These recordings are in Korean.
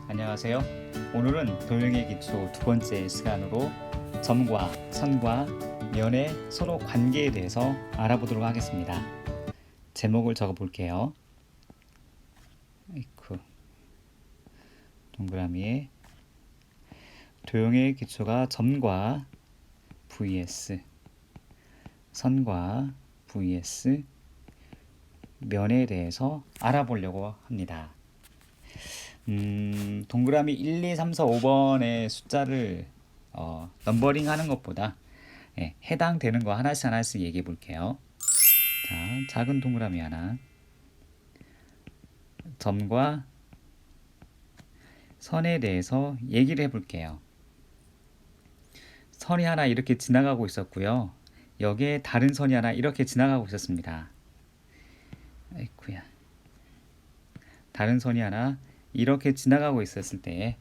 안녕하세요. 오늘은 도형의 기초 두 번째 시간으로 점과 선과 면의 서로 관계에 대해서 알아보도록 하겠습니다. 제목을 적어 볼게요. 동그라미에 도형의 기초가 점과 vs 선과 vs 면에 대해서 알아보려고 합니다. 동그라미 1, 2, 3, 4, 5번의 숫자를 넘버링 하는 것보다 해당되는 거 하나씩 얘기해 볼게요. 자, 작은 동그라미 하나. 점과 선에 대해서 얘기를 해 볼게요. 선이 하나 이렇게 지나가고 있었고요. 여기에 다른 선이 하나 이렇게 지나가고 있었습니다. 아이쿠야. 다른 선이 하나 이렇게 지나가고 있었을 때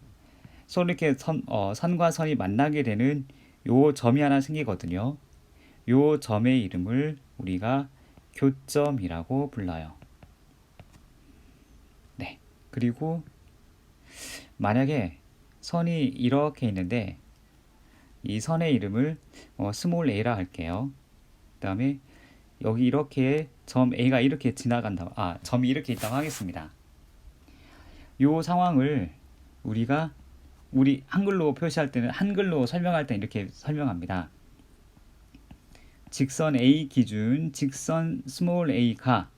서로 이렇게 선과 선이 만나게 되는 요 점이 하나 생기거든요. 요 점의 이름을 우리가 교점이라고 불러요. 네. 그리고 만약에 선이 이렇게 있는데 이 선의 이름을 스몰 a라 할게요. 그 다음에 여기 이렇게 점 a가 이렇게 지나간다. 점이 이렇게 있다고 하겠습니다. 요 상황을 우리 한글로 표시할 때는 한글로 설명할 때는 이렇게 설명합니다. 직선 A 기준 직선 스몰 a가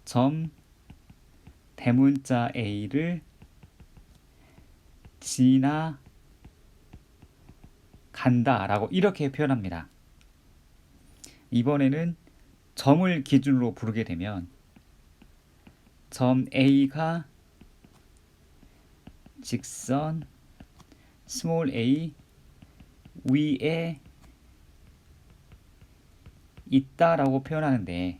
점 대문자 A를 지나간다 라고 이렇게 표현합니다. 이번에는 점을 기준으로 부르게 되면 점 A가 직선 스몰 a 위에 있다라고 표현하는데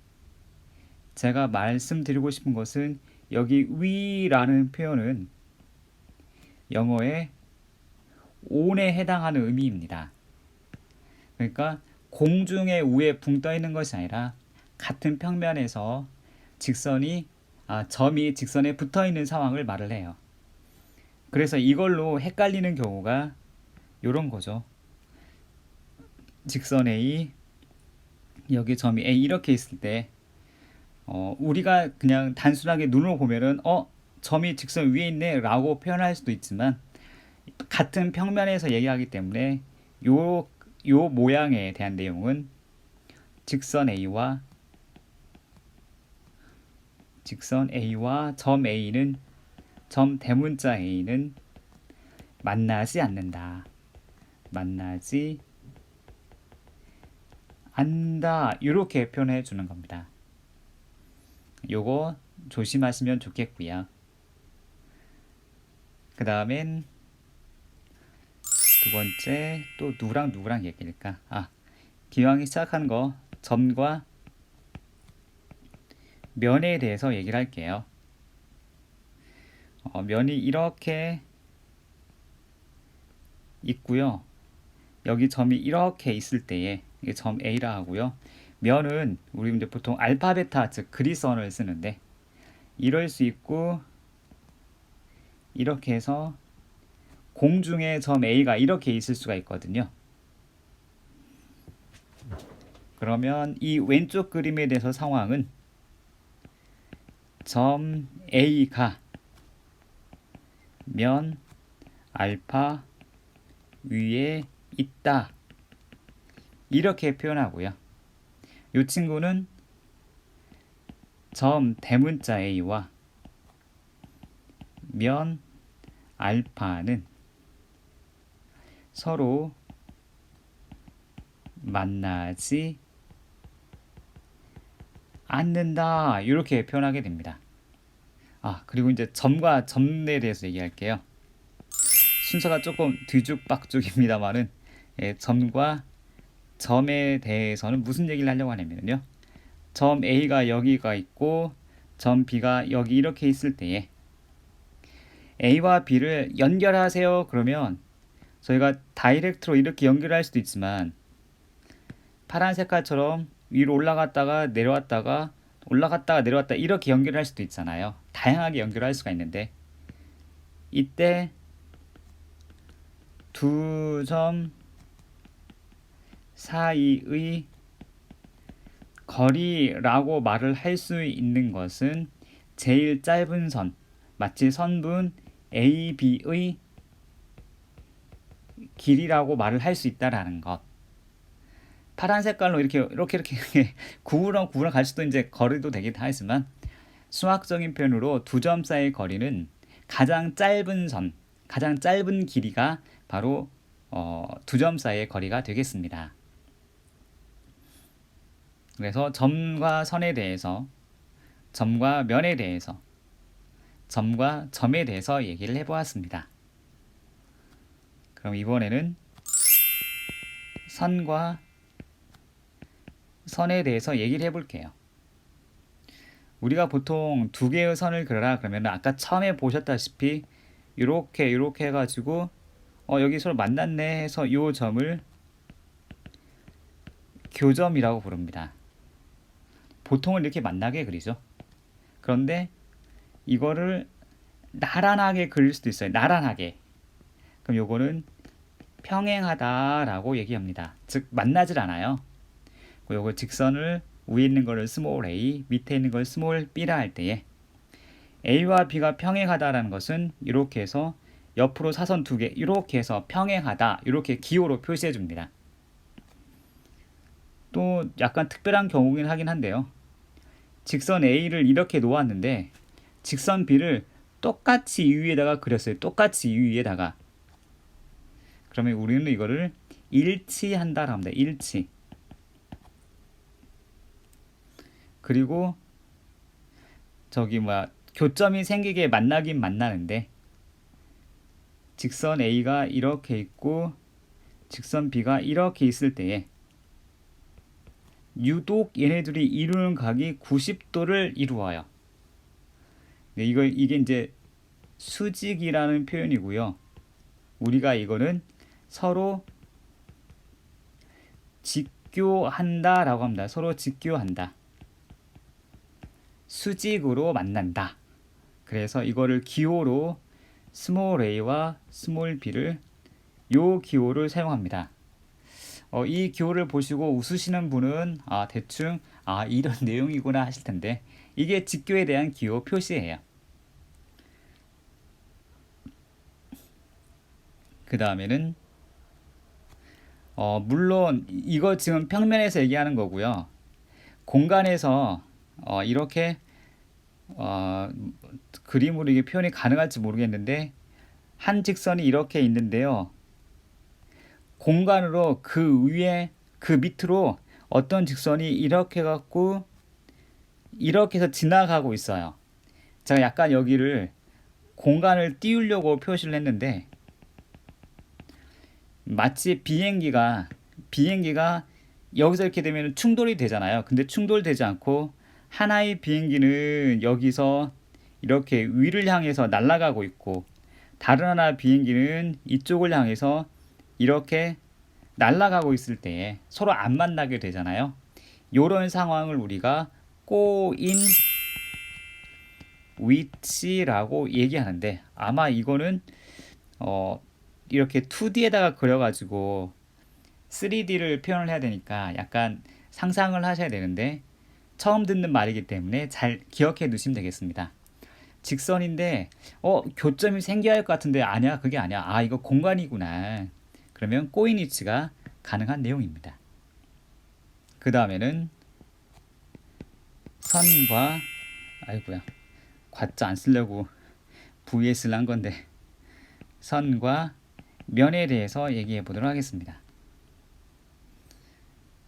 제가 말씀드리고 싶은 것은 여기 위라는 표현은 영어의 on에 해당하는 의미입니다. 그러니까 공중에 위에 붕 떠 있는 것이 아니라 같은 평면에서 점이 직선에 붙어 있는 상황을 말을 해요. 그래서 이걸로 헷갈리는 경우가 이런 거죠. 직선 A, 여기 점이 A 이렇게 있을 때 우리가 그냥 단순하게 눈으로 보면은 점이 직선 위에 있네 라고 표현할 수도 있지만 같은 평면에서 얘기하기 때문에 요 모양에 대한 내용은 직선 A와 점 대문자 A는 만나지 않는다. 만나지 않는다. 이렇게 표현해 주는 겁니다. 요거 조심하시면 좋겠고요. 그 다음엔 두 번째 또 누구랑 얘기할까? 기왕이 시작한 거 점과 면에 대해서 얘기를 할게요. 면이 이렇게 있고요. 여기 점이 이렇게 있을 때에 이게 점 A라 하고요. 면은 우리 이제 보통 알파 베타 즉 그리스어를 쓰는데 이럴 수 있고 이렇게 해서 공중에 점 A가 이렇게 있을 수가 있거든요. 그러면 이 왼쪽 그림에 대해서 상황은 점 A가 면 알파 위에 있다 이렇게 표현하고요. 이 친구는 점 대문자 A와 면 알파는 서로 만나지 않는다 이렇게 표현하게 됩니다. 그리고 이제 점과 점에 대해서 얘기할게요. 순서가 조금 뒤죽박죽입니다만은 점과 점에 대해서는 무슨 얘기를 하려고 하냐면요. 점 A가 여기가 있고 점 B가 여기 이렇게 있을 때에 A와 B를 연결하세요. 그러면 저희가 다이렉트로 이렇게 연결할 수도 있지만 파란 색깔처럼 위로 올라갔다가 내려왔다가 올라갔다가 내려왔다 이렇게 연결할 수도 있잖아요. 다양하게 연결할 수가 있는데 이때 두 점 사이의 거리라고 말을 할 수 있는 것은 제일 짧은 선, 마치 선분 AB의 길이라고 말을 할 수 있다라는 것. 파란 색깔로 이렇게 구부렁 갈 수도 이제 거리도 되긴 하지만 수학적인 표현으로 두 점 사이의 거리는 가장 짧은 선, 가장 짧은 길이가 바로 두 점 사이의 거리가 되겠습니다. 그래서 점과 선에 대해서, 점과 면에 대해서, 점과 점에 대해서 얘기를 해보았습니다. 그럼 이번에는 선과 선에 대해서 얘기를 해볼게요. 우리가 보통 두 개의 선을 그려라 그러면 아까 처음에 보셨다시피 이렇게 해가지고 여기 서로 만났네 해서 이 점을 교점이라고 부릅니다. 보통은 이렇게 만나게 그리죠. 그런데 이거를 나란하게 그릴 수도 있어요. 나란하게. 그럼 요거는 평행하다라고 얘기합니다. 즉 만나질 않아요. 요거 직선을 위에 있는 거를 스몰 a, 밑에 있는 걸 스몰 b라 할 때에 a와 b가 평행하다라는 것은 이렇게 해서 옆으로 사선 두 개 이렇게 해서 평행하다 이렇게 기호로 표시해 줍니다. 또 약간 특별한 경우긴 하긴 한데요. 직선 a를 이렇게 놓았는데 직선 b를 똑같이 이 위에다가 그렸어요. 똑같이 이 위에다가. 그러면 우리는 이거를 일치한다라고 합니다. 일치. 그리고 교점이 생기게 만나긴 만나는데 직선 A가 이렇게 있고 직선 B가 이렇게 있을 때에 유독 얘네들이 이루는 각이 90도를 이루어요. 네, 이게 이제 수직이라는 표현이고요. 우리가 이거는 서로 직교한다라고 합니다. 서로 직교한다. 수직으로 만난다. 그래서 이거를 기호로 스몰 a와 스몰 b를 요 기호를 사용합니다. 이 기호를 보시고 웃으시는 분은 대충 이런 내용이구나 하실 텐데 이게 직교에 대한 기호 표시예요. 그 다음에는 물론 이거 지금 평면에서 얘기하는 거고요. 공간에서 이렇게 그림으로 이게 표현이 가능할지 모르겠는데 한 직선이 이렇게 있는데요. 공간으로 그 위에 그 밑으로 어떤 직선이 이렇게 갖고 이렇게 해서 지나가고 있어요. 제가 약간 여기를 공간을 띄우려고 표시를 했는데 마치 비행기가 여기서 이렇게 되면 충돌이 되잖아요. 근데 충돌되지 않고 하나의 비행기는 여기서 이렇게 위를 향해서 날아가고 있고 다른 하나 비행기는 이쪽을 향해서 이렇게 날아가고 있을 때 서로 안 만나게 되잖아요. 이런 상황을 우리가 꼬인 위치라고 얘기하는데 아마 이거는 이렇게 2D에다가 그려가지고 3D를 표현을 해야 되니까 약간 상상을 하셔야 되는데 처음 듣는 말이기 때문에 잘 기억해 두시면 되겠습니다. 직선인데 교점이 생겨야 할 것 같은데 아니야, 그게 아니야. 이거 공간이구나. 그러면 꼬인 위치가 가능한 내용입니다. 그 다음에는 선과 아이고야 과자 안 쓰려고 VS를 한 건데 선과 면에 대해서 얘기해 보도록 하겠습니다.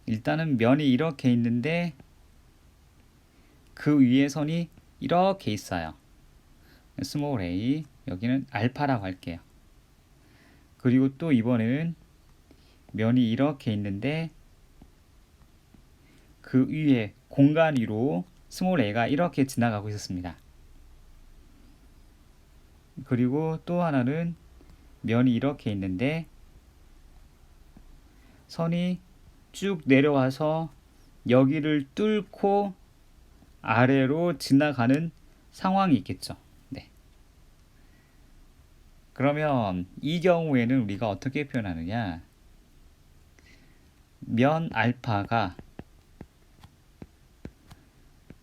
일단은 면이 이렇게 있는데 그 위에 선이 이렇게 있어요. 스몰 a 여기는 알파라고 할게요. 그리고 또 이번에는 면이 이렇게 있는데 그 위에 공간 위로 스몰 a가 이렇게 지나가고 있었습니다. 그리고 또 하나는 면이 이렇게 있는데 선이 쭉 내려와서 여기를 뚫고 아래로 지나가는 상황이 있겠죠. 네. 그러면 이 경우에는 우리가 어떻게 표현하느냐? 면 알파가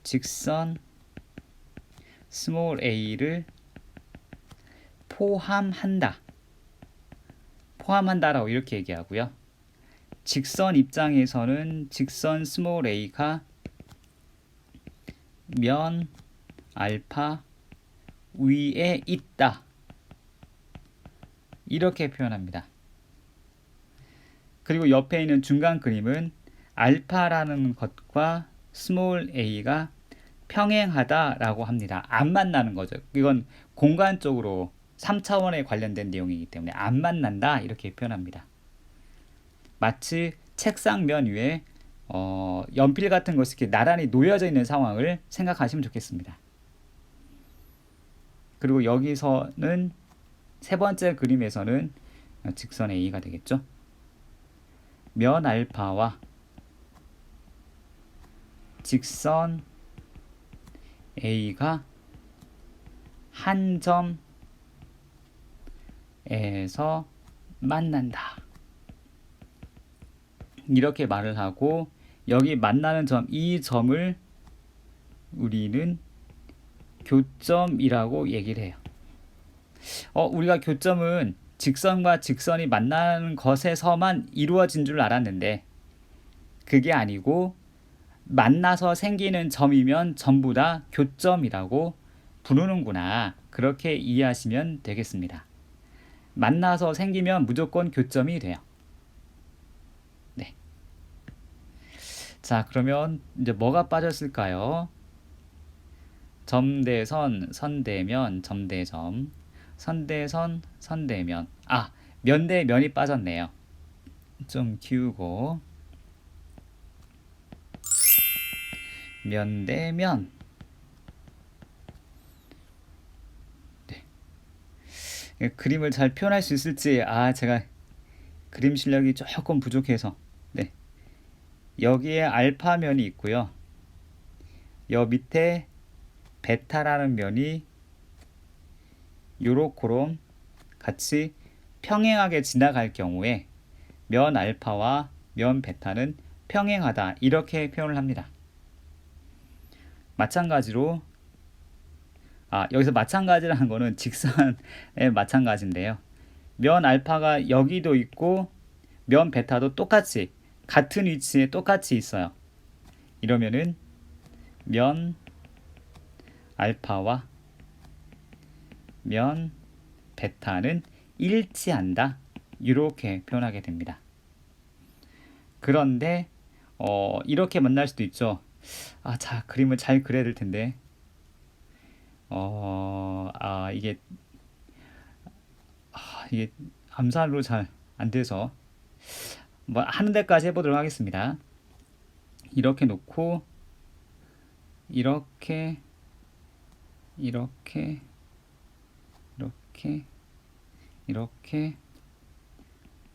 직선 스몰 a를 포함한다라고 이렇게 얘기하고요. 직선 입장에서는 직선 스몰 a가 면 알파 위에 있다 이렇게 표현합니다. 그리고 옆에 있는 중간 그림은 알파라는 것과 스몰 a가 평행하다라고 합니다. 안 만나는 거죠. 이건 공간적으로 3차원에 관련된 내용이기 때문에 안 만난다 이렇게 표현합니다. 마치 책상면 위에 연필 같은 것이 이렇게 나란히 놓여져 있는 상황을 생각하시면 좋겠습니다. 그리고 여기서는 세 번째 그림에서는 직선 A가 되겠죠. 면 알파와 직선 A가 한 점에서 만난다. 이렇게 말을 하고 여기 만나는 점, 이 점을 우리는 교점이라고 얘기를 해요. 우리가 교점은 직선과 직선이 만나는 것에서만 이루어진 줄 알았는데 그게 아니고 만나서 생기는 점이면 전부 다 교점이라고 부르는구나. 그렇게 이해하시면 되겠습니다. 만나서 생기면 무조건 교점이 돼요. 네. 자, 그러면 이제 뭐가 빠졌을까요? 점대선, 선대면, 점대점, 선대선, 선대면. 면대 면이 빠졌네요. 좀 키우고 면대면. 네. 그림을 잘 표현할 수 있을지 제가 그림 실력이 조금 부족해서. 네. 여기에 알파면이 있고요. 여 밑에 베타라는 면이 요렇게롬 같이 평행하게 지나갈 경우에 면 알파와 면 베타는 평행하다 이렇게 표현을 합니다. 마찬가지로 여기서 마찬가지라는 거는 직선의 마찬가지인데요. 면 알파가 여기도 있고 면 베타도 똑같이 같은 위치에 똑같이 있어요. 이러면은 면 알파와 면 베타는 일치한다 이렇게 표현하게 됩니다. 그런데 이렇게 만날 수도 있죠. 자, 그림을 잘 그려야 될 텐데 이게 암살로 잘 안 돼서 뭐 하는 데까지 해보도록 하겠습니다. 이렇게 놓고 이렇게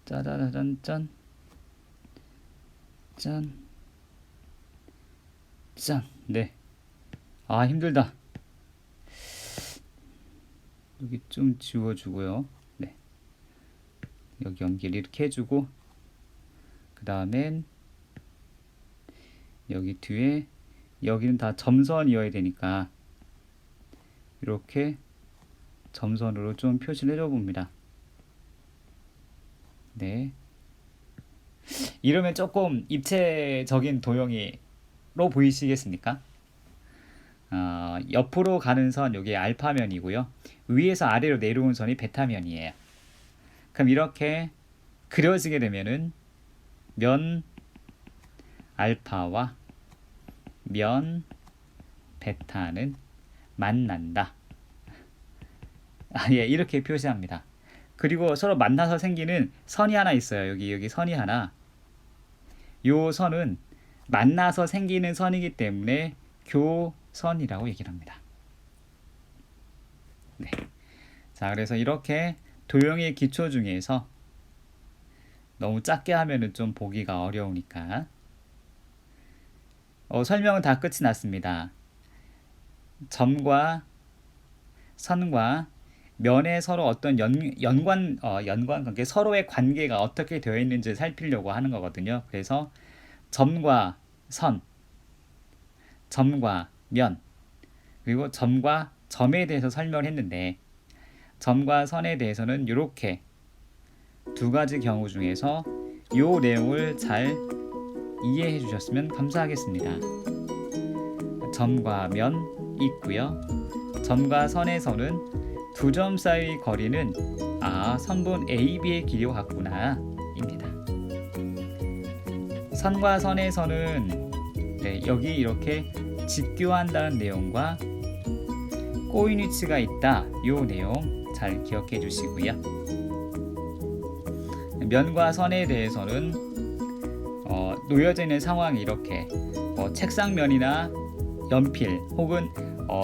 짜자자잔 짠 네. 힘들다. 여기 좀 지워주고요. 네. 여기 연기를 이렇게 해주고 그 다음엔 여기 뒤에 여기는 다 점선이어야 되니까 이렇게 점선으로 좀 표시를 해줘 봅니다. 네. 이러면 조금 입체적인 도형이로 보이시겠습니까? 옆으로 가는 선 여기 알파면이고요. 위에서 아래로 내려온 선이 베타면이에요. 그럼 이렇게 그려지게 되면은 면 알파와 면 베타는 만난다. 이렇게 표시합니다. 그리고 서로 만나서 생기는 선이 하나 있어요. 여기 선이 하나. 요 선은 만나서 생기는 선이기 때문에 교선이라고 얘기를 합니다. 네. 자, 그래서 이렇게 도형의 기초 중에서 너무 작게 하면은 좀 보기가 어려우니까 설명은 다 끝이 났습니다. 점과 선과 면에 서로 어떤 연관 관계, 서로의 관계가 어떻게 되어 있는지 살피려고 하는 거거든요. 그래서 점과 선, 점과 면, 그리고 점과 점에 대해서 설명을 했는데, 점과 선에 대해서는 이렇게 두 가지 경우 중에서 이 내용을 잘 이해해 주셨으면 감사하겠습니다. 점과 면 있고요. 점과 선에서는 두 점 사이의 거리는 선분 AB의 길이와 같구나 입니다. 선과 선에서는 여기 이렇게 직교한다는 내용과 꼬인 위치가 있다, 이 내용 잘 기억해 주시고요. 면과 선에 대해서는 놓여져 있는 상황이 이렇게 책상면이나 연필 혹은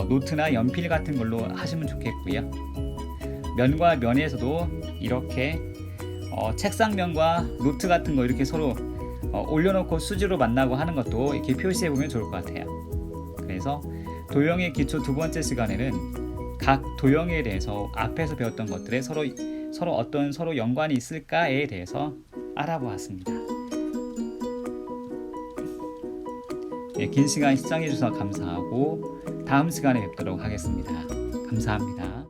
노트나 연필 같은 걸로 하시면 좋겠고요. 면과 면에서도 이렇게 책상면과 노트 같은 거 이렇게 서로 올려놓고 수지로 만나고 하는 것도 이렇게 표시해 보면 좋을 것 같아요. 그래서 도형의 기초 두 번째 시간에는 각 도형에 대해서 앞에서 배웠던 것들에 서로 어떤 연관이 있을까에 대해서 알아보았습니다. 긴 시간 시청해 주셔서 감사하고 다음 시간에 뵙도록 하겠습니다. 감사합니다.